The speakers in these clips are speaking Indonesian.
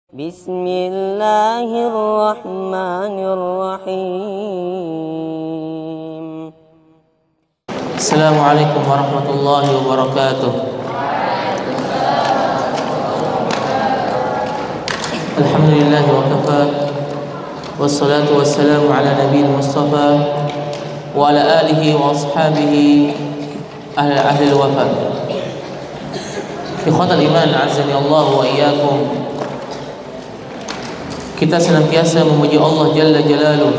Bismillahirrahmanirrahim. Assalamualaikum warahmatullahi wabarakatuh. Alhamdulillah wa kafa, wassalatu wassalamu ala nabiyil mustafa wa ala alihi wa ashabihi ahli al-wafa. Ikhwatal iman, azani Allah wa iyyakum. Kita senantiasa memuji Allah Jalla Jalaluh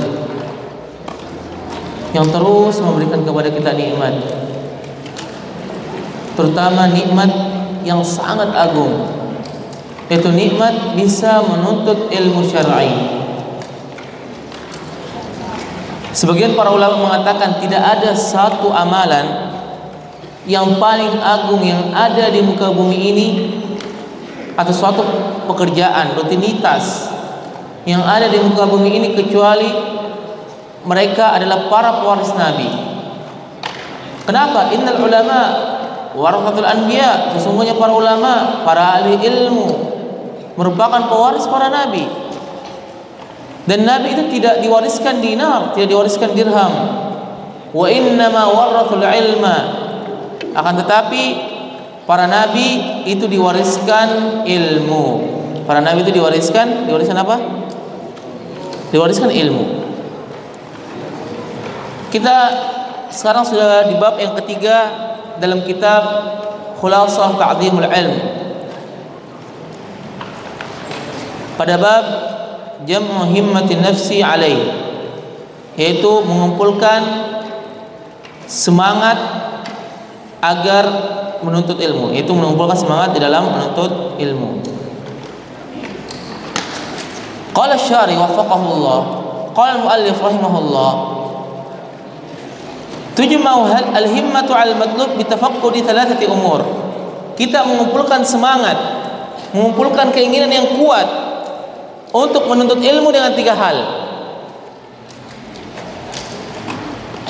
yang terus memberikan kepada kita nikmat, terutama nikmat yang sangat agung, yaitu nikmat bisa menuntut ilmu syar'i. Sebagian para ulama mengatakan tidak ada satu amalan yang paling agung yang ada di muka bumi ini, atau suatu pekerjaan, rutinitas yang ada di muka bumi ini, kecuali mereka adalah para pewaris Nabi. Kenapa? Innal ulama warathatul anbiya. Sesungguhnya para ulama, para ahli ilmu merupakan pewaris para nabi. Dan nabi itu tidak diwariskan dinar, tidak diwariskan dirham. Wa innama warathul ilma. Akan tetapi para nabi itu diwariskan ilmu. Para nabi itu diwariskan apa? Diwariskan ilmu. Kita sekarang sudah di bab yang ketiga dalam kitab Khulasah Ta'zimul Ilm. Pada bab Jam'u Himmatin Nafsi Alaih, yaitu mengumpulkan semangat agar menuntut ilmu, yaitu mengumpulkan semangat di dalam menuntut ilmu. Qala asy-syari waffaqahullah, qala al-muallif rahimahullah, tujma'u al-himmatu 'ala al-matlub bi tafaqqudi thalathati umur. Kita mengumpulkan semangat, mengumpulkan keinginan yang kuat untuk menuntut ilmu dengan tiga hal.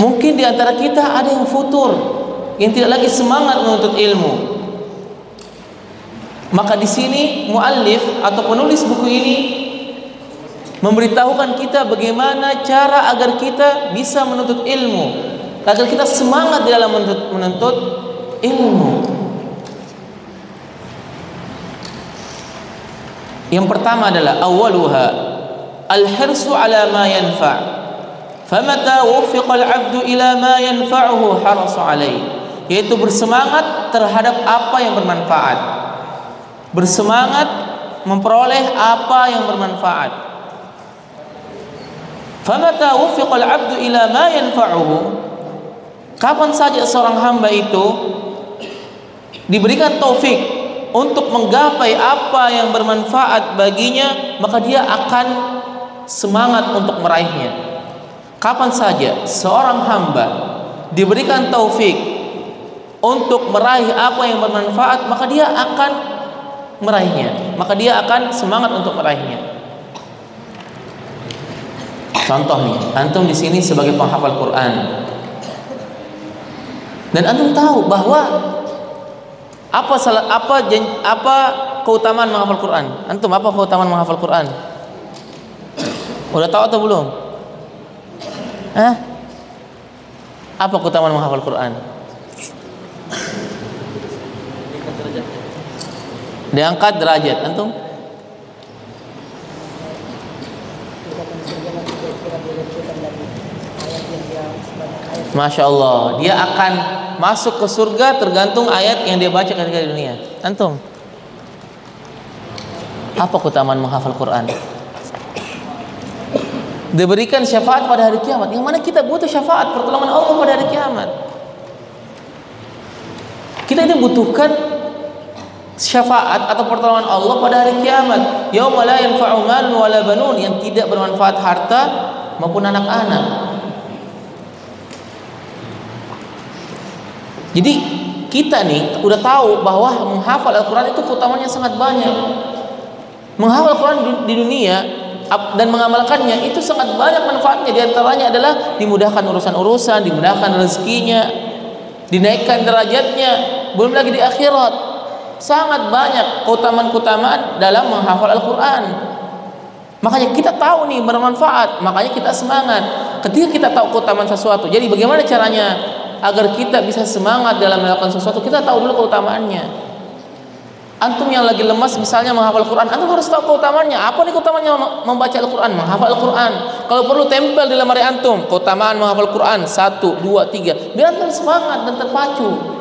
Mungkin di antara kita ada yang futur, yang tidak lagi semangat menuntut ilmu. Maka di sini muallif atau penulis buku ini memberitahukan kita bagaimana cara agar kita bisa menuntut ilmu, agar kita semangat di dalam menuntut ilmu. Yang pertama adalah awwaluha al-hirsu ala ma yanfa'. Famata wuffiqa al-'abdu ila ma yanfa'uhu harasa 'alaihi, yaitu bersemangat terhadap apa yang bermanfaat. Bersemangat memperoleh apa yang bermanfaat. Famata wuffiqa al-'abdu ila ma yanfa'uhu, kapan saja seorang hamba itu diberikan taufik untuk menggapai apa yang bermanfaat baginya, maka dia akan semangat untuk meraihnya. Kapan saja seorang hamba diberikan taufik untuk meraih apa yang bermanfaat, maka dia akan meraihnya, maka dia akan semangat untuk meraihnya. Contoh nih, antum di sini sebagai penghafal Quran, dan antum tahu bahwa apa keutamaan menghafal Quran? Antum apa keutamaan menghafal Quran? Udah tahu atau belum? Apa keutamaan menghafal Quran? Diangkat derajat. Antum? Masya Allah, dia akan masuk ke surga tergantung ayat yang dia baca ketika di dunia. Antum, apa keutamaan menghafal Quran? Diberikan syafaat pada hari kiamat, yang mana kita butuh syafaat, pertolongan Allah pada hari kiamat. Kita ini butuhkan syafaat atau pertolongan Allah pada hari kiamat. Yauma la yanfa'u malun wala banun, yang tidak bermanfaat harta maupun anak-anak. Jadi kita nih udah tahu bahwa menghafal Al-Quran itu keutamanya sangat banyak. Menghafal Al-Quran di dunia dan mengamalkannya itu sangat banyak manfaatnya. Di antaranya adalah dimudahkan urusan-urusan, dimudahkan rezekinya, dinaikkan derajatnya, belum lagi di akhirat. Sangat banyak keutamaan-keutamaan dalam menghafal Al-Quran. Makanya kita tahu nih bermanfaat, makanya kita semangat. Ketika kita tahu keutamaan sesuatu, jadi bagaimana caranya agar kita bisa semangat dalam melakukan sesuatu? Kita tahu dulu keutamaannya. Antum yang lagi lemas misalnya menghafal Al-Quran, antum harus tahu keutamaannya. Apa nih keutamaannya membaca Al-Quran, menghafal Al-Quran? Kalau perlu tempel di lemari antum keutamaan menghafal Al-Quran 1, 2, 3, biar antum semangat dan terpacu.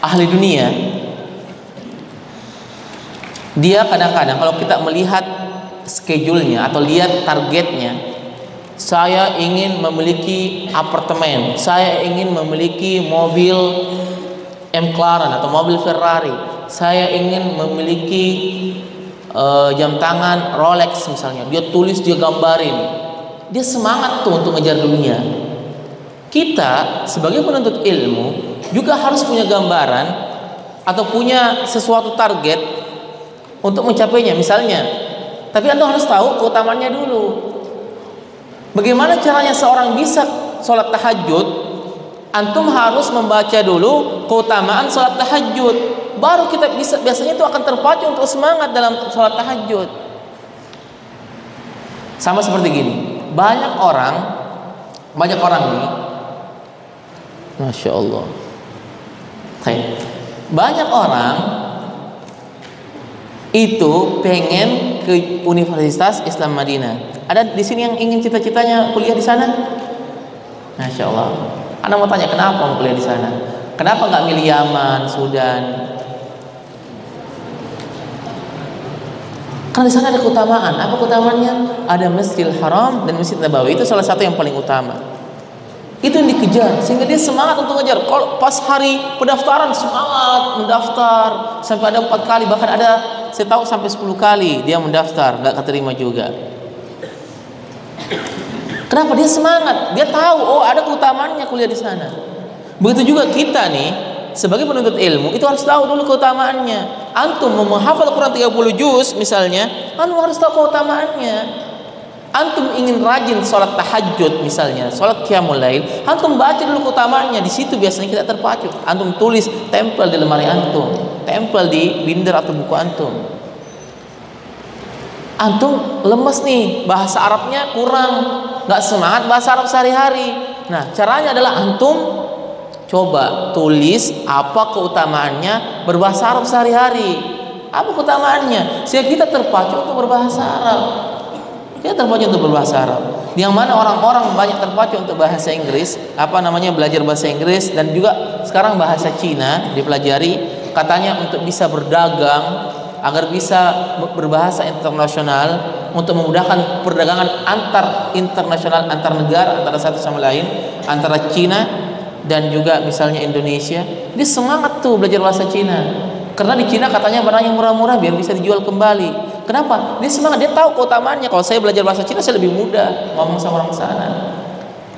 Ahli dunia, dia kadang-kadang kalau kita melihat schedule-nya atau lihat targetnya, saya ingin memiliki apartemen, saya ingin memiliki mobil McLaren atau mobil Ferrari, saya ingin memiliki jam tangan Rolex misalnya. Dia tulis, dia gambarin, dia semangat tuh untuk ngejar dunia. Kita sebagai penuntut ilmu juga harus punya gambaran atau punya sesuatu target untuk mencapainya misalnya. Tapi antum harus tahu keutamaannya dulu. Bagaimana caranya seorang bisa sholat tahajud? Antum harus membaca dulu keutamaan sholat tahajud, baru kita bisa, biasanya itu akan terpacu untuk semangat dalam sholat tahajud. Sama seperti gini, banyak orang nih, Masya Allah, banyak orang itu pengen ke Universitas Islam Madinah. Ada di sini yang ingin cita-citanya kuliah di sana? Masya Allah. Anda mau tanya kenapa mau kuliah di sana? Kenapa nggak milih Yaman, Sudan? Karena di sana ada keutamaan. Apa keutamaannya? Ada Masjidil Haram dan Masjid Nabawi. Itu salah satu yang paling utama. Itu yang dikejar, sehingga dia semangat untuk ngejar. Kalau pas hari pendaftaran semangat mendaftar sampai ada 4 kali, bahkan ada saya tahu sampai 10 kali dia mendaftar nggak keterima juga. Kenapa? Dia semangat, dia tahu oh ada keutamaannya kuliah di sana. Begitu juga kita nih sebagai penuntut ilmu itu harus tahu dulu keutamaannya. Antum mau menghafal Quran 30 juz misalnya, antum harus tahu keutamaannya. Antum ingin rajin sholat tahajud misalnya, sholat qiyamul lail, antum baca dulu keutamaannya. Di situ biasanya kita terpacu. Antum tulis, tempel di lemari antum, tempel di binder atau buku antum. Antum lemes nih, bahasa Arabnya kurang, nggak semangat bahasa Arab sehari-hari. Nah, caranya adalah antum coba tulis apa keutamaannya berbahasa Arab sehari-hari. Apa keutamaannya? Sehingga kita terpacu untuk berbahasa Arab. Kita terpacu untuk berbahasa Arab. Yang mana orang-orang banyak terpacu untuk bahasa Inggris, belajar bahasa Inggris, dan juga sekarang bahasa Cina dipelajari, katanya untuk bisa berdagang, agar bisa berbahasa internasional, untuk memudahkan perdagangan antar internasional, antar negara, antara satu sama lain, antara Cina dan juga misalnya Indonesia. Dia semangat tuh belajar bahasa Cina, karena di Cina katanya barang yang murah-murah biar bisa dijual kembali. Kenapa? Dia semangat, dia tahu keutamaannya. Kalau saya belajar bahasa Cina, saya lebih mudah ngomong sama orang sana.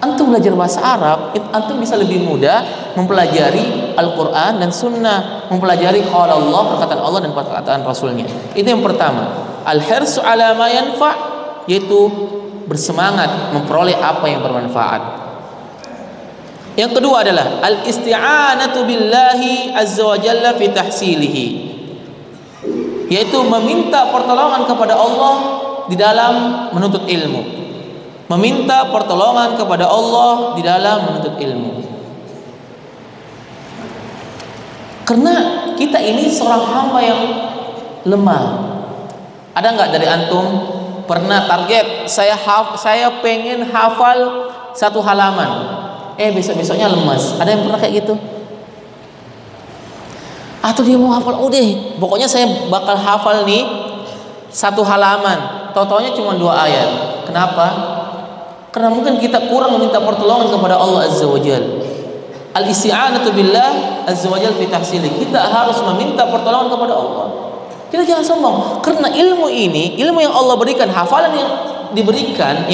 Antum belajar bahasa Arab, antum bisa lebih mudah mempelajari Al-Quran dan Sunnah, mempelajari qala Allah, perkataan Allah dan perkataan Rasulnya. Itu yang pertama. Al-hirsu ala ma yanfa', yaitu bersemangat memperoleh apa yang bermanfaat. Yang kedua adalah al-isti'anatu billahi azza wa jalla fi tahsilihi, yaitu meminta pertolongan kepada Allah di dalam menuntut ilmu. Meminta pertolongan kepada Allah di dalam menuntut ilmu. Karena kita ini seorang hamba yang lemah. Ada nggak dari antum pernah target saya pengen hafal 1 halaman, besok-besoknya lemas? Ada yang pernah kayak gitu? Atau dia mau hafal, pokoknya saya bakal hafal nih 1 halaman, tau-taunya cuma 2 ayat. Kenapa? Karena mungkin kita kurang meminta pertolongan kepada Allah Azza wa Jalla. Al-isti'anatu billah Azza wa Jalla fi tahsili. Kita harus meminta pertolongan kepada Allah. Kita jangan sombong, karena ilmu ini, ilmu yang Allah berikan, hafalan yang diberikan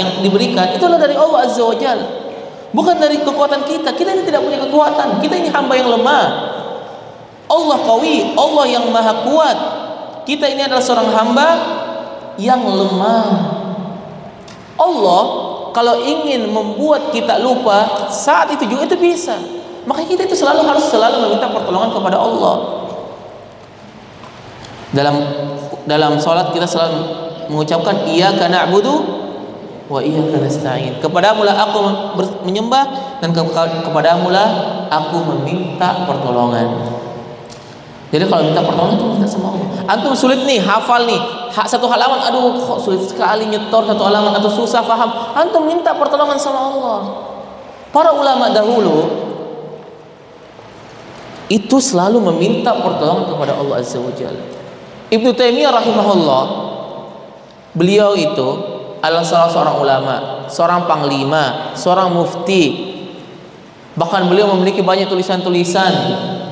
itu adalah dari Allah Azza wa Jalla. Bukan dari kekuatan kita. Kita ini tidak punya kekuatan. Kita ini hamba yang lemah. Allah qawi, Allah yang maha kuat. Kita ini adalah seorang hamba yang lemah. Allah kalau ingin membuat kita lupa saat itu juga itu bisa. Maka kita itu harus selalu meminta pertolongan kepada Allah. Dalam salat kita selalu mengucapkan iyyaka na'budu wa iyyaka nasta'in. Kepadamu lah aku menyembah dan kepadamu lah aku meminta pertolongan. Jadi kalau minta pertolongan itu minta sama Allah. Antum sulit nih hafal nih satu halaman, aduh kok sulit sekali nyetor satu halaman atau susah paham. Antum minta pertolongan sama Allah. Para ulama dahulu itu selalu meminta pertolongan kepada Allah Azza wa Jalla. Ibnu Taimiyah rahimahullah, beliau itu adalah salah seorang ulama, seorang panglima, seorang mufti. Bahkan beliau memiliki banyak tulisan-tulisan,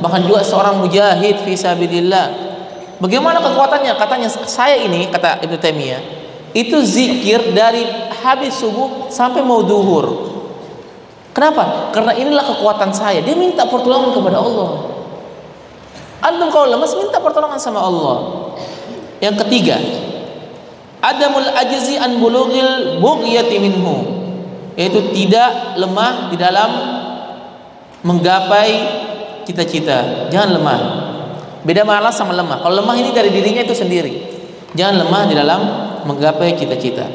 bahkan juga seorang mujahid fi sabilillah. Bagaimana kekuatannya? Katanya saya ini, kata Ibnu Taimiyah, itu zikir dari habis subuh sampai mau duhur. Kenapa? Karena inilah kekuatan saya. Dia minta pertolongan kepada Allah. Antum kalau lemas minta pertolongan sama Allah. Yang ketiga, adamul ajzi an bulughil bughyati minhu, yaitu tidak lemah di dalam menggapai cita-cita. Jangan lemah. Beda malas sama lemah. Kalau lemah ini dari dirinya itu sendiri. Jangan lemah di dalam menggapai cita-cita.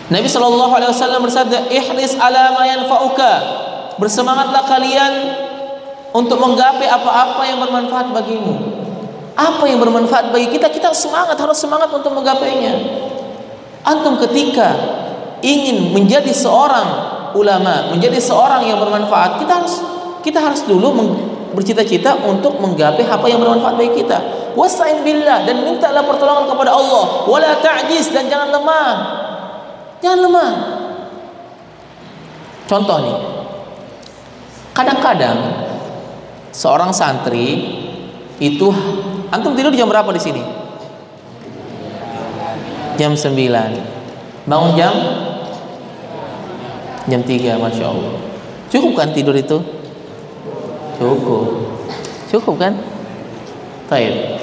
Nabi SAW bersabda, ihris ala ma yanfa'uka. Bersemangatlah kalian untuk menggapai apa-apa yang bermanfaat bagimu. Apa yang bermanfaat bagi kita, kita harus semangat untuk menggapainya. Antum ketika ingin menjadi seorang ulama, menjadi seorang yang bermanfaat, kita harus dulu bercita-cita untuk menggapai apa yang bermanfaat bagi kita. Wasta'in billah, dan mintalah pertolongan kepada Allah. Wala ta'jiz, dan jangan lemah. Jangan lemah. Contoh nih, kadang-kadang seorang santri itu, antum tidur jam berapa di sini? Jam 9. Bangun jam 3, Masya Allah. Cukup kan tidur itu? Cukup kan? Baik.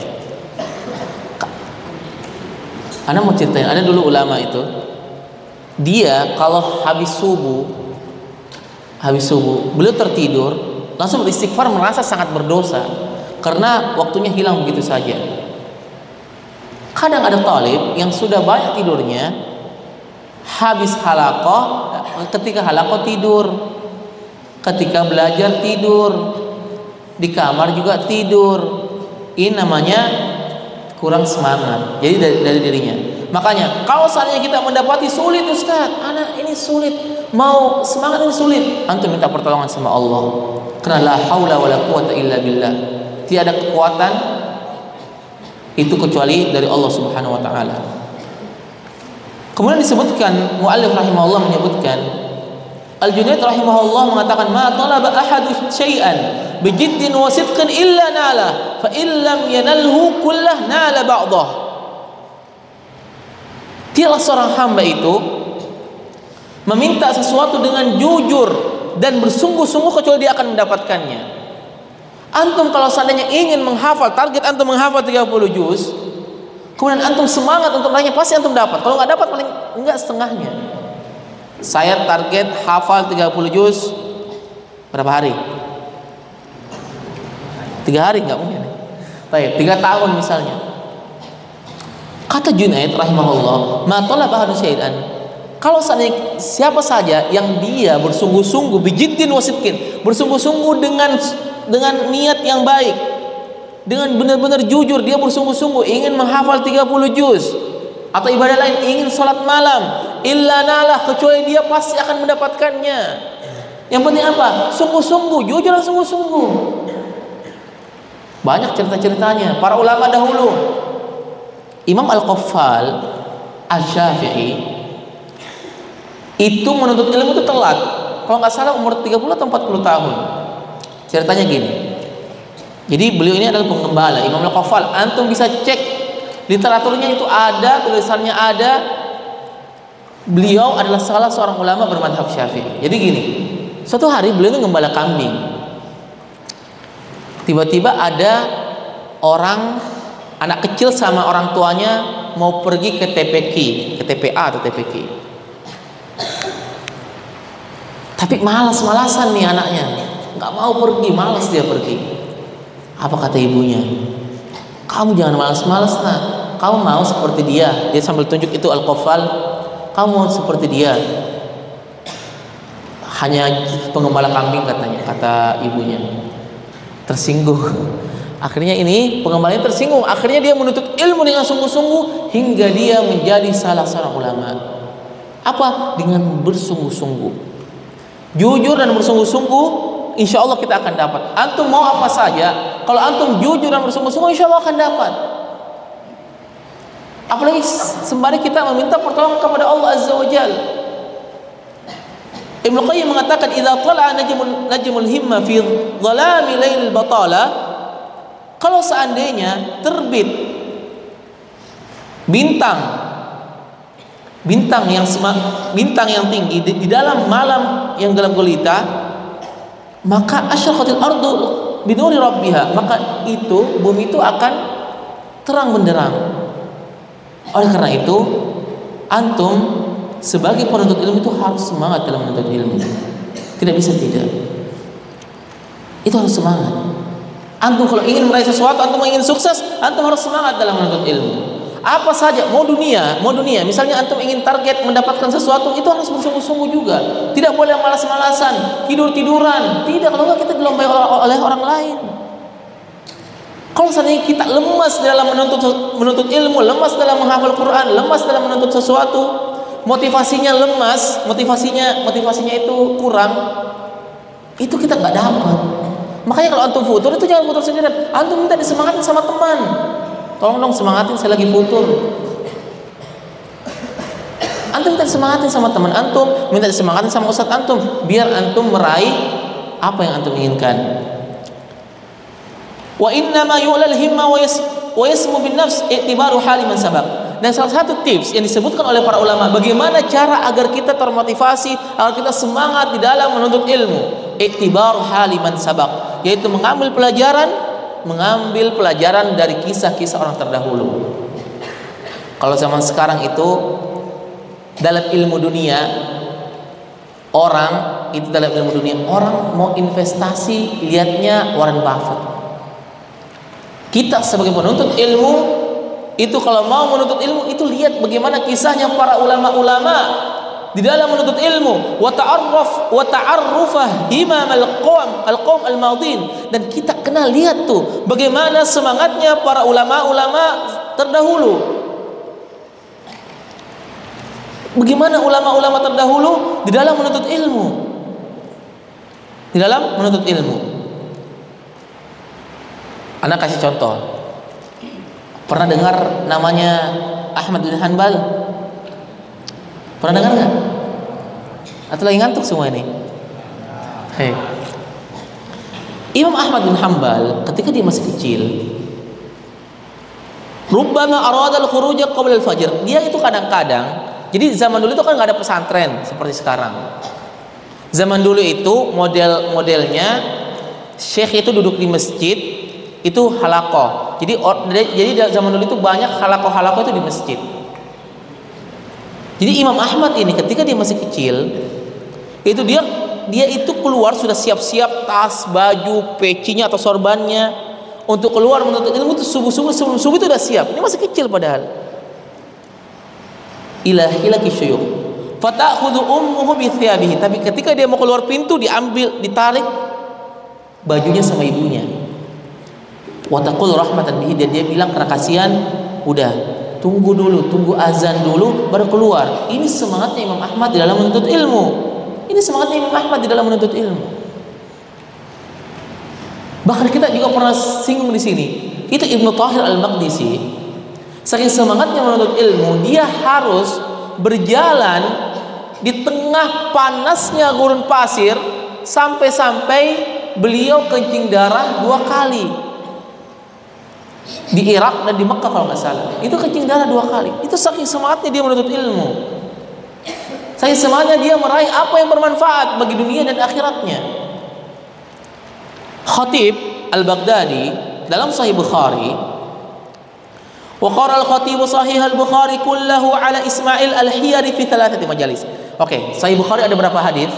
Ana mau ceritain, ada dulu ulama itu, dia kalau habis subuh beliau tertidur, langsung beristighfar, merasa sangat berdosa karena waktunya hilang begitu saja. Kadang ada talib yang sudah banyak tidurnya, habis halaqah, ketika halaqah tidur, ketika belajar tidur, di kamar juga tidur. Ini namanya kurang semangat. Jadi dari dirinya. Makanya kalau seandainya kita mendapati sulit, Ustaz, anak ini sulit, mau semangat ini sulit, antum minta pertolongan sama Allah. Karena la haula wala quwata illa billah. Tidak ada kekuatan itu kecuali dari Allah Subhanahu wa taala. Kemudian disebutkan, muallif rahimahullah menyebutkan, Al-Junaid rahimahullah mengatakan, ma talaba ahadu syai'an bijiddin wa sidqin illa nala, fa illam yanalhu kullah nala ba'dah. Tidaklah seorang hamba itu meminta sesuatu dengan jujur dan bersungguh-sungguh kecuali dia akan mendapatkannya. Antum kalau seandainya ingin menghafal, target antum menghafal 30 juz, kemudian antum semangat untuk nanya, pasti antum dapat. Kalau nggak dapat, paling enggak setengahnya. Saya target hafal 30 juz berapa hari? 3 hari nggak mungkin. Baik, 3 tahun misalnya. Kata Junaid rahimahullah, ma talaba ahadu syai'an. Kalau seandainya siapa saja yang dia bersungguh-sungguh bijiddin wasidqin, bersungguh-sungguh dengan niat yang baik, dengan benar-benar jujur, dia bersungguh-sungguh ingin menghafal 30 juz atau ibadah lain, ingin salat malam, illa nalah, kecuali dia pasti akan mendapatkannya. Yang penting apa? Sungguh-sungguh, jujur dan sungguh-sungguh. Banyak cerita-ceritanya para ulama dahulu. Imam Al-Qaffal Asy-Syafi'i itu menuntut ilmu itu telat. Kalau nggak salah umur 30 atau 40 tahun. Ceritanya gini. Jadi beliau ini adalah penggembala, Imam Al-Qaffal. Antum bisa cek literaturnya, itu ada, tulisannya ada. Beliau adalah salah seorang ulama bermadhab Syafi'i. Jadi gini, suatu hari beliau itu gembala kambing. Tiba-tiba ada orang, anak kecil sama orang tuanya mau pergi ke TPQ, ke TPA atau TPQ. Tapi malas-malasan nih anaknya, nggak mau pergi, malas dia pergi. Apa kata ibunya? Kamu jangan malas-malas nak. Kamu mau seperti dia. Dia sambil tunjuk itu al-qafal. Kamu mau seperti dia. Hanya penggembala kambing katanya, kata ibunya. Tersinggung. Akhirnya ini penggembalanya tersinggung. Akhirnya dia menuntut ilmu dengan sungguh-sungguh hingga dia menjadi salah seorang ulama. Apa? Dengan bersungguh-sungguh, jujur dan bersungguh-sungguh, insya Allah kita akan dapat. Antum mau apa saja, kalau antum jujur dan bersungguh-sungguh, insya Allah akan dapat. Apalagi sembari kita meminta pertolongan kepada Allah Azza wa Jalla. Ibnu Qayyim mengatakan, "Idza tala'a najmul himma fi dhalami lailil batala." Kalau seandainya terbit bintang yang tinggi di dalam malam yang gelap gulita, maka asyraqatil ardu binuri rabbiha, maka itu bumi itu akan terang benderang. Oleh karena itu, antum sebagai penuntut ilmu itu harus semangat dalam menuntut ilmu. Tidak bisa tidak. Itu harus semangat. Antum kalau ingin meraih sesuatu, antum ingin sukses, antum harus semangat dalam menuntut ilmu. Apa saja, mau dunia. Misalnya antum ingin target mendapatkan sesuatu, itu harus bersungguh-sungguh juga. Tidak boleh malas-malasan, tidur-tiduran. Tidak, kalau enggak kita dilombai oleh orang lain. Kalau seandainya kita lemas dalam menuntut ilmu, lemas dalam menghafal Quran, lemas dalam menuntut sesuatu, motivasinya lemas, motivasinya itu kurang, itu kita nggak dapat. Makanya kalau antum futur itu jangan futur sendirian, antum minta disemangatin sama teman. Tolong dong semangatin, saya lagi futur. Antum minta disemangatin sama teman antum, minta disemangatin sama ustadz antum, biar antum meraih apa yang antum inginkan. Wa inna ma yu'lal himma wa yasmu bin nafs i'tibaru hali man sabaq. Dan salah satu tips yang disebutkan oleh para ulama, bagaimana cara agar kita termotivasi, agar kita semangat di dalam menuntut ilmu, i'tibaru hali man sabaq, yaitu mengambil pelajaran dari kisah-kisah orang terdahulu. Kalau zaman sekarang itu dalam ilmu dunia, orang mau investasi lihatnya Warren Buffett. Kita sebagai penuntut ilmu itu kalau mau menuntut ilmu itu lihat bagaimana kisahnya para ulama-ulama di dalam menuntut ilmu, wa ta'arrufah himam al-qaum al-madin, dan kita kenal lihat tuh bagaimana semangatnya para ulama-ulama terdahulu. Bagaimana ulama-ulama terdahulu di dalam menuntut ilmu. Anak kasih contoh. Pernah dengar namanya Ahmad bin Hanbal? Pernah dengar nggak? Atau lagi ngantuk semua ini? Hey. Imam Ahmad bin Hanbal ketika dia masih kecil, rubbama arada al-khuruja qabla al-fajr. Dia itu kadang-kadang, jadi zaman dulu itu kan nggak ada pesantren seperti sekarang. Zaman dulu itu modelnya syekh itu duduk di masjid, itu halaqah. Jadi zaman dulu itu banyak halaqah itu di masjid. Jadi Imam Ahmad ini ketika dia masih kecil, itu dia itu keluar sudah siap-siap tas, baju, pecinya atau sorbannya untuk keluar menuntut ilmu itu sebelum subuh itu udah siap. Ini masih kecil padahal. Ilahilaki syuyukh. Fata'khudhu ummuhu bi thiyabihi. Tapi ketika dia mau keluar pintu ditarik bajunya sama ibunya. Wa taqul rahmatan bihi, dan dia bilang karena kasihan, udah tunggu azan dulu baru keluar. Ini semangatnya Imam Ahmad di dalam menuntut ilmu. Bahkan kita juga pernah singgung di sini. Itu Ibnu Thahir Al-Maqdisi. Saking semangatnya menuntut ilmu, dia harus berjalan di tengah panasnya gurun pasir sampai beliau kencing darah 2 kali. Di Irak dan di Mekah kalau nggak salah, itu kencing darah 2 kali. Itu saking semangatnya dia menuntut ilmu, saking semangatnya dia meraih apa yang bermanfaat bagi dunia dan akhiratnya. Khatib Al-Baghdadi dalam Sahih Bukhari, wa qara al-Khatib Sahih Al-Bukhari kullahu ala Ismail Al-Hiyari fi 3 majalis. Oke, Sahih Bukhari ada berapa hadis?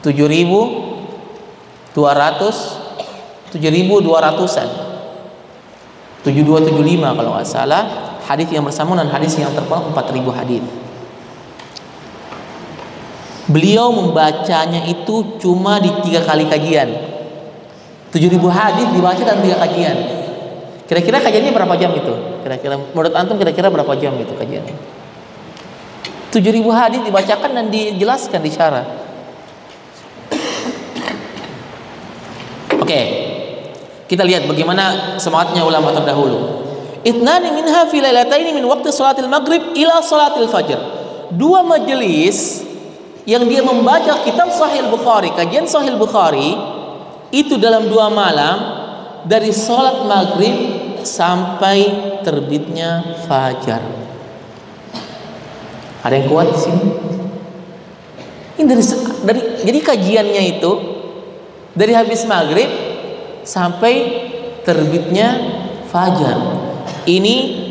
7.200-an, 7275 kalau nggak salah, hadis yang bersambung dan hadis yang terpaut 4.000 hadis. Beliau membacanya itu cuma di 3 kali kajian. 7.000 hadis dibaca dalam 3 kajian. Kira-kira kajiannya berapa jam itu? Kira-kira menurut antum kira-kira berapa jam itu kajiannya? 7.000 hadis dibacakan dan dijelaskan, disyarah. Oke. Kita lihat bagaimana semangatnya ulama terdahulu. Itnani minha fi lailataini min waqti salatil maghrib ila salatil fajr. 2 majelis yang dia membaca kitab Sahih Bukhari, kajian Sahih Bukhari itu dalam 2 malam, dari salat maghrib sampai terbitnya fajar. Ada yang kuat di sini? Ini dari jadi kajiannya itu dari habis maghrib sampai terbitnya fajar. Ini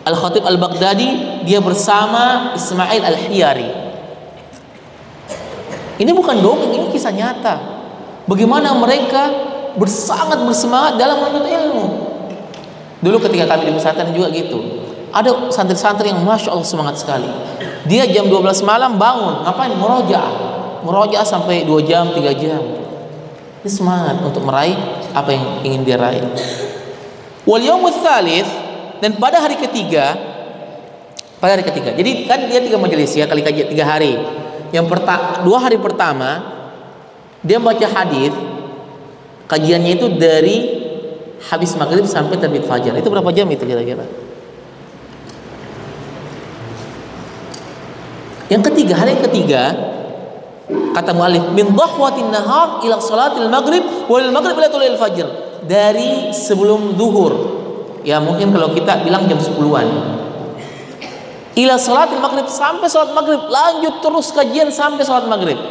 Al-Khatib Al-Baghdadi, dia bersama Ismail Al-Hiyari. Ini bukan dongeng, ini kisah nyata. Bagaimana mereka sangat bersemangat dalam menuntut ilmu. Dulu ketika kami di pesantren juga gitu. Ada santri-santri yang Masya Allah semangat sekali. Dia jam 12 malam bangun, ngapain? Murojaah sampai 2 jam, 3 jam. Dia semangat untuk meraih apa yang ingin dia raih. Wal yaumul tsalits, dan pada hari ketiga, jadi kan dia 3 majelis ya, kali kajian 3 hari. Yang 2 hari pertama dia baca hadis, kajiannya itu dari habis maghrib sampai terbit fajar. Itu berapa jam itu kira-kira? Yang ketiga, hari ketiga, kata mu'allif, min dhahwatin nahar ila salatil maghrib wal maghrib ila tulil fajr, dari sebelum zuhur, ya mungkin kalau kita bilang jam 10-an, ila salatil maghrib, sampai salat maghrib, lanjut terus kajian sampai salat maghrib.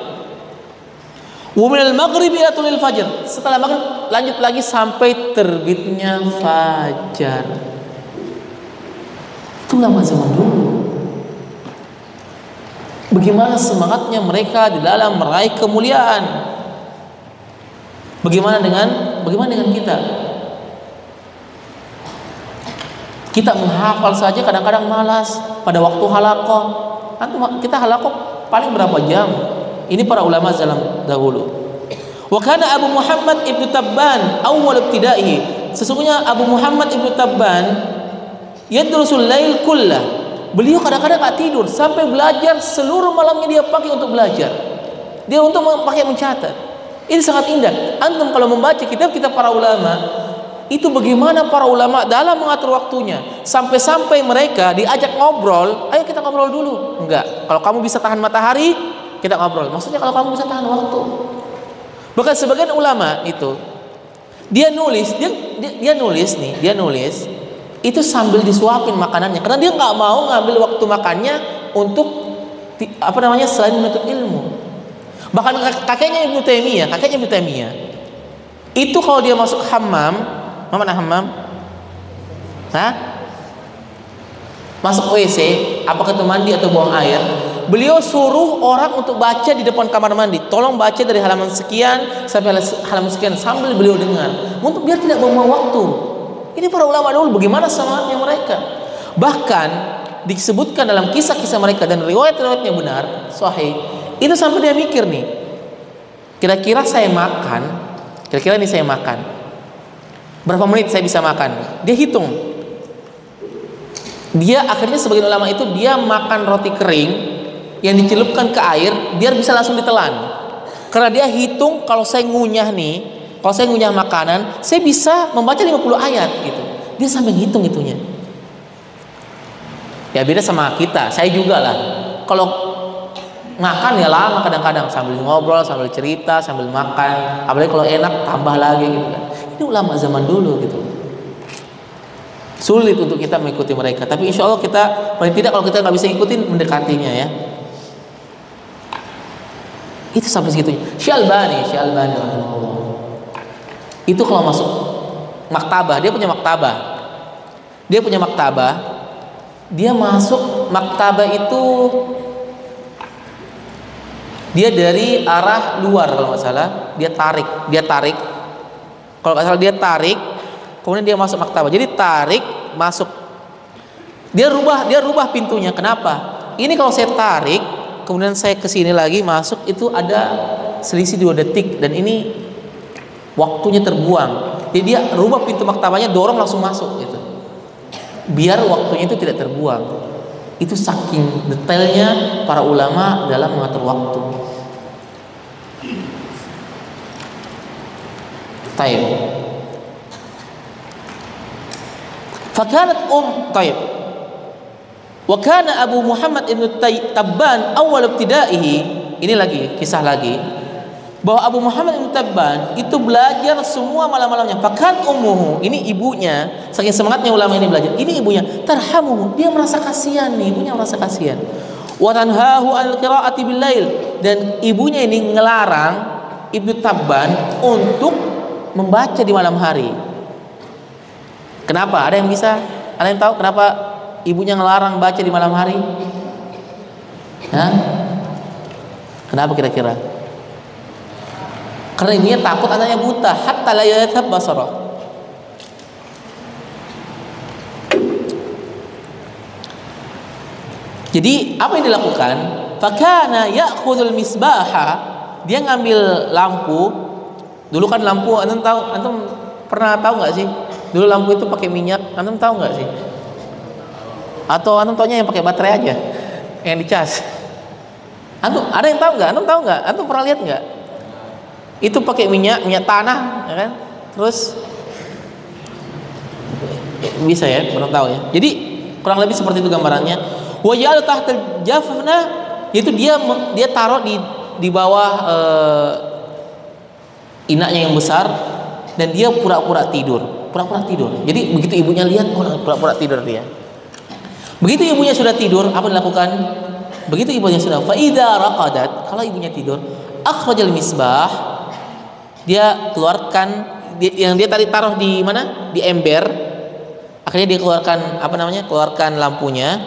Wa minal maghrib ila tulil fajr, setelah maghrib lanjut lagi sampai terbitnya fajar. Itu lama zaman dulu. Bagaimana semangatnya mereka di dalam meraih kemuliaan. Bagaimana dengan kita? Kita menghafal saja kadang-kadang malas pada waktu halaqah. Kita halaqah paling berapa jam? Ini para ulama zaman dahulu. Wa kana Abu Muhammad Ibnu Tabban awwal ibtidaihi. Sesungguhnya Abu Muhammad Ibnu Tabban yadrusul lail kullah. Beliau kadang-kadang gak tidur, sampai belajar seluruh malamnya dia pakai untuk belajar. Dia untuk pakai mencatat. Ini sangat indah. Antum kalau membaca kitab-kitab para ulama, itu bagaimana para ulama dalam mengatur waktunya. Sampai-sampai mereka diajak ngobrol, ayo kita ngobrol dulu. Enggak, kalau kamu bisa tahan matahari, kita ngobrol. Maksudnya kalau kamu bisa tahan waktu. Bahkan sebagian ulama itu, dia nulis itu sambil disuapin makanannya, karena dia nggak mau ngambil waktu makannya untuk selain menuntut ilmu. Bahkan kakeknya Ibnu Taimiyah itu kalau dia masuk hammam, masuk WC, apakah itu mandi atau buang air, beliau suruh orang untuk baca di depan kamar mandi, tolong baca dari halaman sekian sampai halaman sekian, sambil beliau dengar, untuk biar tidak buang waktu. Ini para ulama dulu bagaimana semangatnya mereka. Bahkan disebutkan dalam kisah-kisah mereka dan riwayat-riwayatnya benar, sahih. Itu sampai dia mikir nih, kira-kira ini saya makan, berapa menit saya bisa makan? Dia hitung. Dia akhirnya sebagian ulama itu dia makan roti kering yang dicelupkan ke air biar bisa langsung ditelan. Karena dia hitung, kalau saya ngunyah makanan, saya bisa membaca 50 ayat gitu. Dia sampai ngitung itunya. Ya beda sama kita, saya juga lah. Kalau makan ya lama kadang-kadang, sambil ngobrol, sambil cerita, sambil makan. Apalagi kalau enak tambah lagi gitu kan. Ini ulama zaman dulu gitu. Sulit untuk kita mengikuti mereka, tapi insya Allah kita, paling tidak kalau kita nggak bisa ikutin, mendekatinya ya. Itu sampai segitunya. Syalbani rahimahullah. Itu kalau masuk maktabah, dia punya maktabah. Dia masuk maktabah itu Dia dari arah luar kalau nggak salah, dia tarik. Kalau nggak salah dia tarik, kemudian dia masuk maktabah. Jadi tarik, masuk. Dia rubah pintunya. Kenapa? Ini kalau saya tarik, kemudian saya kesini lagi masuk, itu ada selisih 2 detik dan ini waktunya terbuang. Jadi dia rubah pintu maktabahnya, dorong langsung masuk gitu. Biar waktunya itu tidak terbuang. Itu saking detailnya para ulama dalam mengatur waktu. Taib. Fakanat taib. Wa kana Abu Muhammad ibn Tabban awal ibtidaihi. Ini lagi kisah lagi bahwa Abu Muhammad ibn Tabban itu belajar semua malam-malamnya. Fakan ummuhu, ini ibunya, saking semangatnya ulama ini belajar. Ini ibunya, tarhamuhu, dia merasa kasihan nih, ibunya merasa kasihan. Wa tanhahu al qiraati bil lail, dan ibunya ini ngelarang Ibnu Tabban untuk membaca di malam hari. Kenapa? Ada yang bisa? Ada yang tahu kenapa ibunya ngelarang baca di malam hari? Hah? Kenapa kira-kira? Karena ibunya takut anaknya buta, hatta la yadhhab basara. Jadi apa yang dilakukan? Fakana ya'khudul misbaha, dia ngambil lampu. Dulu kan lampu, antum pernah tahu nggak sih? Dulu lampu itu pakai minyak, antum tahu nggak sih? Atau antum taunya yang pakai baterai aja, yang dicas? Antum ada yang tahu nggak? Antum tahu nggak? Antum pernah lihat nggak? Itu pakai minyak tanah, ya kan? Terus bisa ya, pernah tahu ya. Jadi kurang lebih seperti itu gambarannya. Wa ja'al tahtal jafna, yaitu dia taruh di bawah inaknya yang besar, dan dia pura-pura tidur. Jadi begitu ibunya lihat, pura-pura tidur dia. Begitu ibunya sudah tidur, apa dilakukan? Begitu ibunya sudah, fa idza raqadat, kalau ibunya tidur, akhrajal misbah, dia keluarkan yang dia tadi taruh di mana? Di ember. Akhirnya dia keluarkan lampunya.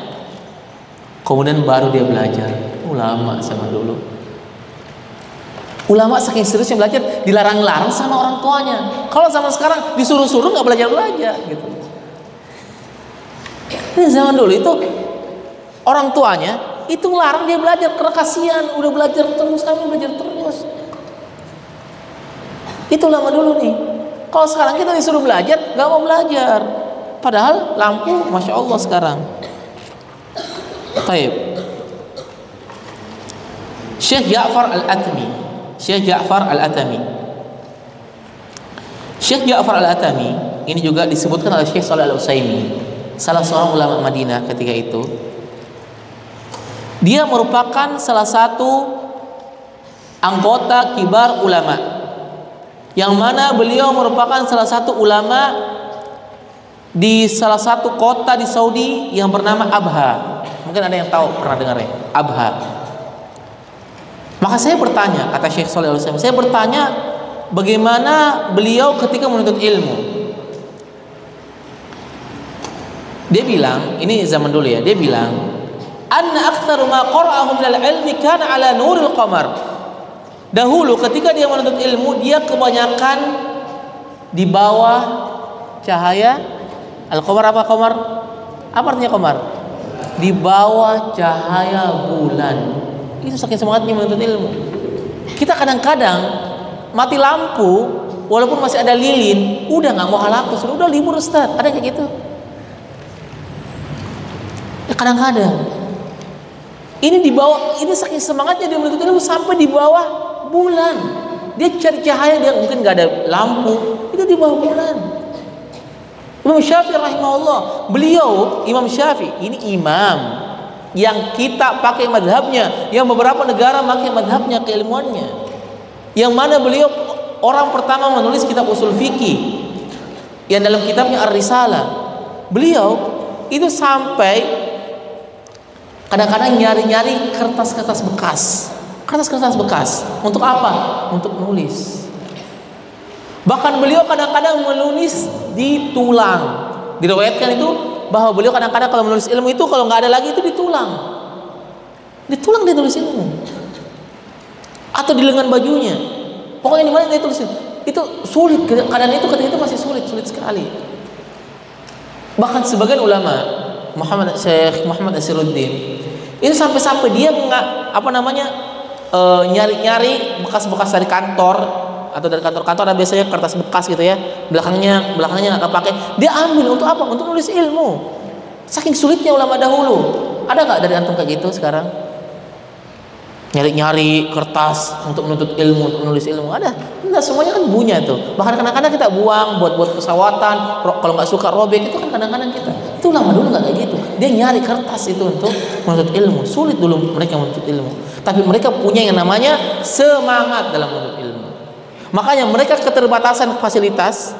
Kemudian baru dia belajar. Ulama sama dulu. Ulama saking seriusnya belajar, dilarang-larang sama orang tuanya. Kalau zaman sekarang disuruh-suruh nggak belajar gitu. Ini zaman dulu itu orang tuanya itu larang dia belajar karena kasihan, udah belajar terus, kami belajar terus. Itu lama dulu nih. Kalau sekarang kita disuruh belajar, nggak mau belajar. Padahal lampu, masya Allah sekarang. Taib. Syekh Ja'far Al-Atami. Syekh Ja'far Al-Atami ini juga disebutkan oleh Syekh Shalih Al-Utsaimin, salah seorang ulama Madinah ketika itu. Dia merupakan salah satu anggota kibar ulama, yang mana beliau merupakan salah satu ulama di salah satu kota di Saudi yang bernama Abha. Mungkin ada yang tahu, pernah dengar ya, Abha. Maka saya bertanya, kata Syekh Shalih Al-Utsaimin, saya bertanya bagaimana beliau ketika menuntut ilmu. Dia bilang, ini zaman dulu ya, dia bilang, anna aktsaru ma qara'ahu minal ilmi kana ala nuril qamar. Dahulu ketika dia menuntut ilmu, dia kebanyakan di bawah cahaya al-qamar. Apa qamar? Apa artinya qamar? Di bawah cahaya bulan. Itu saking semangatnya menuntut ilmu. Kita kadang-kadang mati lampu, walaupun masih ada lilin, udah nggak mau halakus, udah libur Ustaz. Ada kayak gitu. Ya, kadang-kadang. Ini di bawah, ini saking semangatnya dia menuntut ilmu sampai di bawah bulan. Dia cari cahaya, dia mungkin nggak ada lampu, itu di bawah bulan. Imam Syafi'i rahimahullah, beliau Imam Syafi'i ini imam yang kita pakai madhabnya, yang beberapa negara pakai madhabnya, keilmuannya, yang mana beliau orang pertama menulis kitab usul fikih yang dalam kitabnya Ar-Risalah. Beliau itu sampai kadang-kadang nyari-nyari kertas-kertas bekas. Untuk apa? Untuk nulis. Bahkan beliau kadang-kadang menulis di tulang. Diriwayatkan itu bahwa beliau kadang-kadang kalau menulis ilmu itu kalau nggak ada lagi itu di tulang dia tulis ilmu. atau di lengan bajunya. Pokoknya di mana dia tulisin. Itu sulit, keadaan itu ketika itu masih sulit sekali. Bahkan sebagian ulama, Syekh Muhammad Asiruddin, itu sampai dia nyari-nyari bekas-bekas dari kantor atau dari kantor-kantor, ada biasanya kertas bekas gitu ya, belakangnya nggak kepake, dia ambil untuk apa? Untuk nulis ilmu. Saking sulitnya ulama dahulu. Ada nggak dari antum kayak gitu sekarang? Nyari-nyari kertas untuk menuntut ilmu, untuk menulis ilmu, ada? Enggak, semuanya kan punya tuh. Bahkan kadang-kadang kita buang buat pesawatan, kalau nggak suka robek, itu kan kadang-kadang kita. Itu lama dulu nggak kayak gitu. Dia nyari kertas itu untuk menuntut ilmu. Sulit dulu mereka menuntut ilmu. Tapi mereka punya yang namanya semangat dalam menuntut ilmu. Makanya mereka keterbatasan fasilitas.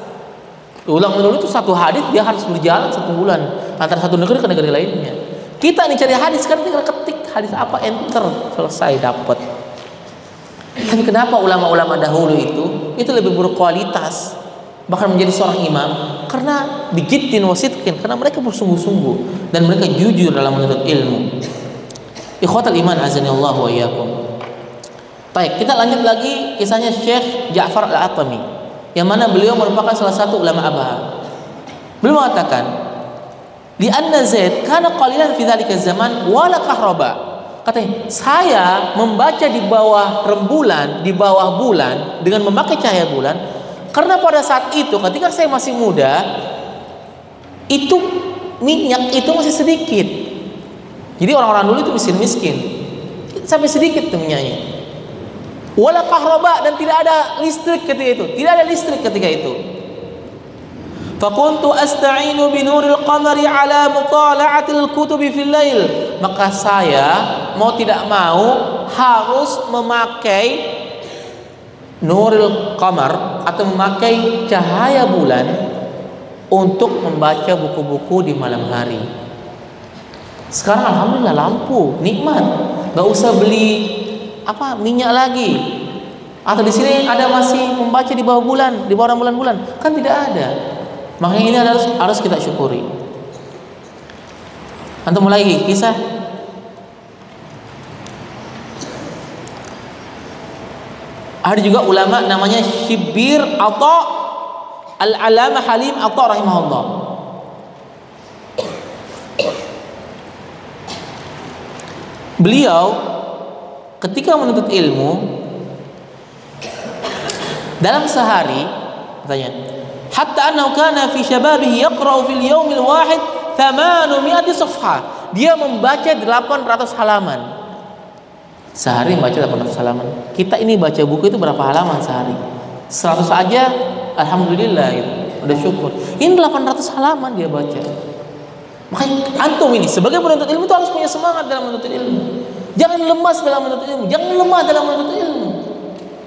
Ulama dulu itu satu hadis dia harus berjalan 1 bulan antara satu negeri ke negeri lainnya. Kita nih cari hadis kan tinggal ketik hadis apa, enter, selesai dapat. Tapi kenapa ulama-ulama dahulu itu lebih berkualitas, bahkan menjadi seorang imam? Karena bijiddin wasidqin, karena mereka bersungguh-sungguh dan mereka jujur dalam menuntut ilmu. Ikhwatal iman azani Allah wa iyyakum. Baik, kita lanjut lagi kisahnya Syekh Ja'far Al-Atami, yang mana beliau merupakan salah satu ulama Abha. Beliau mengatakan, di anna Zaid kana qalilan fi dzalika zaman wala kahraba. Katanya, saya membaca di bawah rembulan, di bawah bulan dengan memakai cahaya bulan karena pada saat itu ketika saya masih muda itu minyak itu masih sedikit. Jadi orang-orang dulu itu miskin sampai sedikit tuh minyaknya. Wala kahraba, dan tidak ada listrik ketika itu. Tidak ada listrik ketika itu. Fakuntu asta'inu binuril qamari ala mutala'atil kutubi fil lail. Maka saya mau tidak mau harus memakai nuril qamar atau memakai cahaya bulan untuk membaca buku-buku di malam hari. Sekarang alhamdulillah lampu, nikmat. Gak usah beli minyak lagi. Atau di sini ada masih membaca di bawah bulan, di bawah bulan-bulan. Kan tidak ada. Makanya ini harus kita syukuri. Antum mulai lagi kisah. Ada juga ulama namanya Shibir Atha Al-Alama Halim Atha rahimahullah. Beliau ketika menuntut ilmu dalam sehari, katanya, hatta annahu kana fi syababihi yaqra'u fil yawmil wahid 800 safhah. Dia membaca 800 halaman. Sehari membaca 800 halaman. Kita ini baca buku itu berapa halaman sehari? 100 aja alhamdulillah gitu. Udah syukur. Ini 800 halaman dia baca. Makanya antum ini sebagai penuntut ilmu itu harus punya semangat dalam menuntut ilmu. Jangan lemas dalam menuntut ilmu, jangan lemah dalam menuntut ilmu.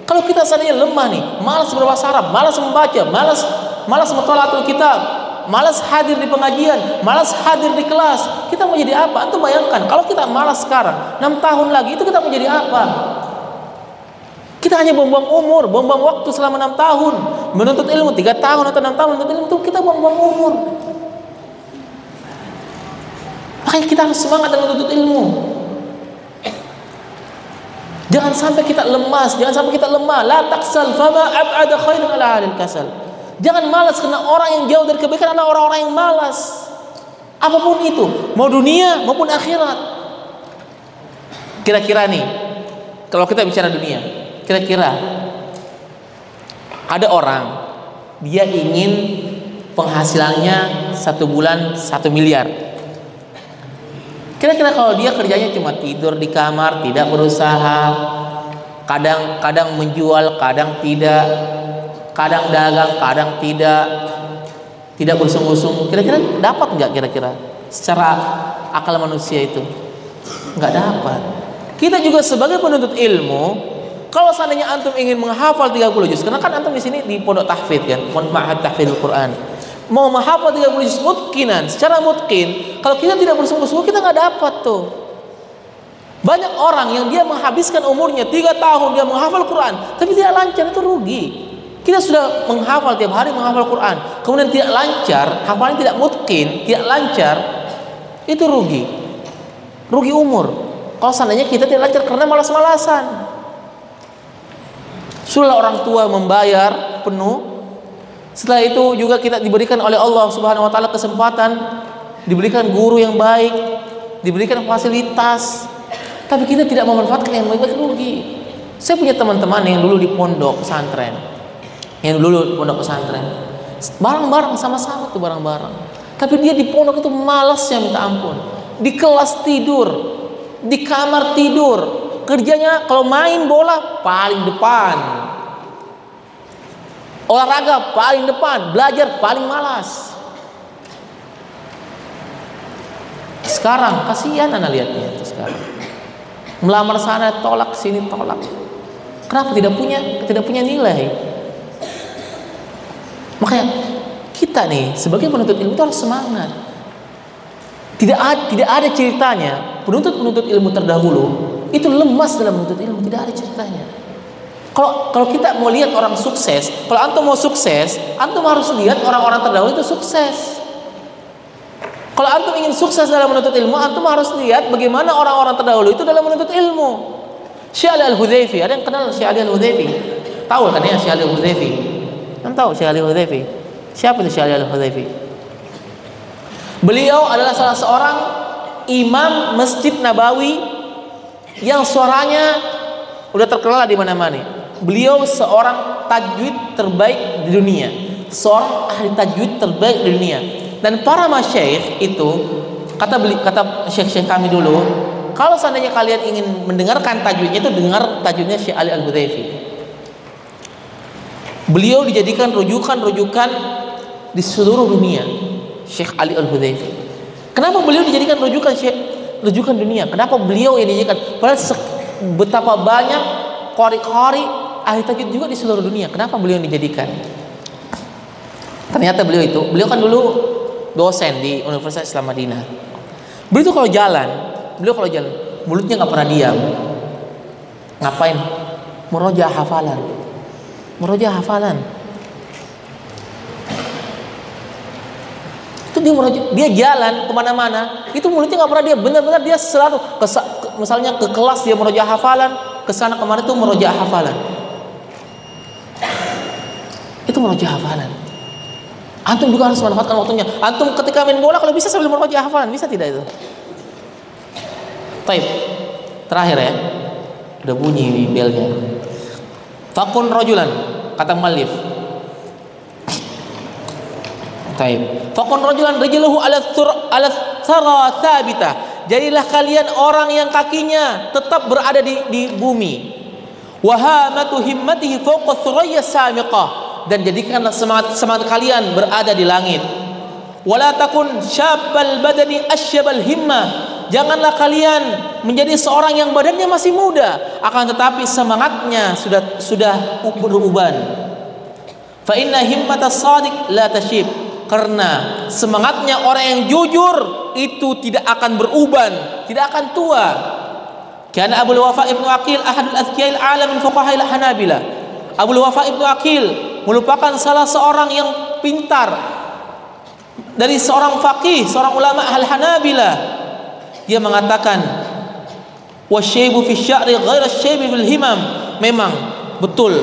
Kalau kita seandainya lemah nih, malas berbahasa Arab, malas membaca, malas muthala'atul kitab, malas hadir di pengajian, malas hadir di kelas, kita mau jadi apa? Antum bayangkan, kalau kita malas sekarang, 6 tahun lagi itu kita mau jadi apa? Kita hanya buang-buang umur, buang-buang waktu selama 6 tahun menuntut ilmu, 3 tahun atau 6 tahun menuntut ilmu, itu kita buang-buang umur. Makanya kita harus semangat dalam menuntut ilmu. Jangan sampai kita lemas, jangan sampai kita lemah. La taksal fama ab'ada khairan ala ahlil kasal. Jangan malas, karena orang yang jauh dari kebaikan adalah orang-orang yang malas. Apapun itu, mau dunia maupun akhirat. Kira-kira nih, kalau kita bicara dunia, kira-kira ada orang dia ingin penghasilannya 1 bulan 1 miliar. Kira-kira kalau dia kerjanya cuma tidur di kamar, tidak berusaha, kadang menjual, kadang tidak, kadang dagang, kadang tidak bersungguh-sungguh, kira-kira dapat nggak kira-kira secara akal manusia itu? Nggak dapat. Kita juga sebagai penuntut ilmu, kalau seandainya antum ingin menghafal 30 juz, karena kan antum di sini di pondok tahfidz kan, ma'had tahfidzul Quran, mau menghafal 30 juz mutqinan, secara mutqin, kalau kita tidak bersungguh-sungguh kita nggak dapat tuh. Banyak orang yang dia menghabiskan umurnya 3 tahun dia menghafal Quran, tapi tidak lancar, itu rugi. Kita sudah menghafal tiap hari menghafal Quran, kemudian tidak lancar, hafalannya tidak mutqin, tidak lancar, itu rugi umur. Kalau seandainya kita tidak lancar karena malas-malasan. Sudahlah orang tua membayar penuh. Setelah itu juga kita diberikan oleh Allah Subhanahu wa taala kesempatan, diberikan guru yang baik, diberikan fasilitas, tapi kita tidak memanfaatkan yang baik-baik, rugi. Saya punya teman-teman yang dulu di pondok pesantren, bareng-bareng sama-sama tuh bareng-bareng. Tapi dia di pondok itu malasnya minta ampun. Di kelas tidur, di kamar tidur, kerjanya kalau main bola paling depan, olahraga paling depan, belajar paling malas. Sekarang kasihan anak lihatnya itu sekarang. Melamar sana tolak, sini tolak. Kenapa? Tidak punya nilai. Makanya kita nih sebagai penuntut ilmu itu harus semangat. Tidak ada ceritanya penuntut ilmu terdahulu itu lemas dalam menuntut ilmu, tidak ada ceritanya. Kalau kita mau lihat orang sukses, kalau antum mau sukses, antum harus lihat orang-orang terdahulu itu sukses. Kalau antum ingin sukses dalam menuntut ilmu, antum harus lihat bagaimana orang-orang terdahulu itu dalam menuntut ilmu. Syekh Ali Al-Hudzaify, ada yang kenal Syekh Ali Al-Hudzaify? Tahu kan ya Syekh Ali Al-Hudzaify? Kan tahu Syekh Ali Al-Hudzaify? Siapa itu Syekh Ali Al-Hudzaify? Beliau adalah salah seorang imam Masjid Nabawi yang suaranya udah terkenal di mana-mana. Beliau seorang tajwid terbaik di dunia, seorang ahli tajwid terbaik di dunia. Dan para masyayikh itu kata syekh kami dulu, kalau seandainya kalian ingin mendengarkan tajwidnya itu dengar tajwidnya Syekh Ali Al-Hudzaify. Beliau dijadikan rujukan di seluruh dunia, Syekh Ali Al-Hudzaify. Kenapa beliau dijadikan rujukan dunia? Kenapa beliau yang dijadikan? Padahal betapa banyak qari ahli tajwid juga di seluruh dunia. Kenapa beliau yang dijadikan? Ternyata beliau kan dulu dosen di Universitas Islam Madinah. Beliau kalau jalan mulutnya nggak pernah diam. Ngapain? Murojaah hafalan. Itu dia jalan kemana-mana, itu mulutnya nggak pernah diam. Benar-benar dia selalu misalnya ke kelas dia murojaah hafalan, ke sana kemana itu murojaah hafalan. Itu murojaah hafalan. Antum juga harus manfaatkan waktunya. Antum ketika main bola kalau bisa sambil murojaah hafalan, bisa tidak itu? Baik. Terakhir ya. Udah bunyi belnya. Fakun rajulan, kata muallif. Baik. Fakun rajulan rijluhu ala thara thabita. Jadilah kalian orang yang kakinya tetap berada di bumi. Wa hamatu himmatihi fawqa thuraya samiqah. Dan jadikanlah semangat kalian berada di langit. Wala takun syabbal badani asyabal himmah. Janganlah kalian menjadi seorang yang badannya masih muda, akan tetapi semangatnya sudah beruban. Fa inna himmatas shadiq la tashib. Karena semangatnya orang yang jujur itu tidak akan beruban, tidak akan tua. Karena Abul Wafa Ibnu Aqil ahadul azkiyil alam min fuqaha'il Hanabilah. Abul Wafa Ibnu Aqil merupakan salah seorang yang pintar dari seorang faqih, seorang ulama al-Hanabilah. Dia mengatakan wasyaibu fi sya'ri ghaira syaibi fil himam. Memang betul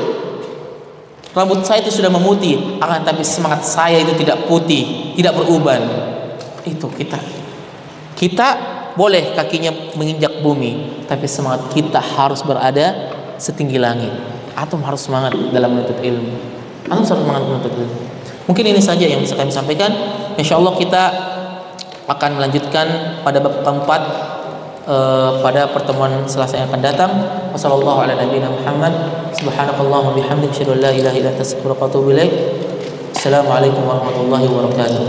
rambut saya itu sudah memutih, akan tapi semangat saya itu tidak putih, tidak beruban. Itu kita boleh kakinya menginjak bumi, tapi semangat kita harus berada setinggi langit. Antum harus semangat dalam menuntut ilmu. Antum harus semangat menuntut ilmu. Mungkin ini saja yang bisa kami sampaikan. Insyaallah kita akan melanjutkan pada bab keempat pada pertemuan Selasa yang akan datang. Wassallallahu ala nabiyina Muhammad. Subhanakallahumma bihamdika asyhadu an la ilaha illa anta astaghfiruka wa atubu ilaik. Assalamualaikum warahmatullahi wabarakatuh.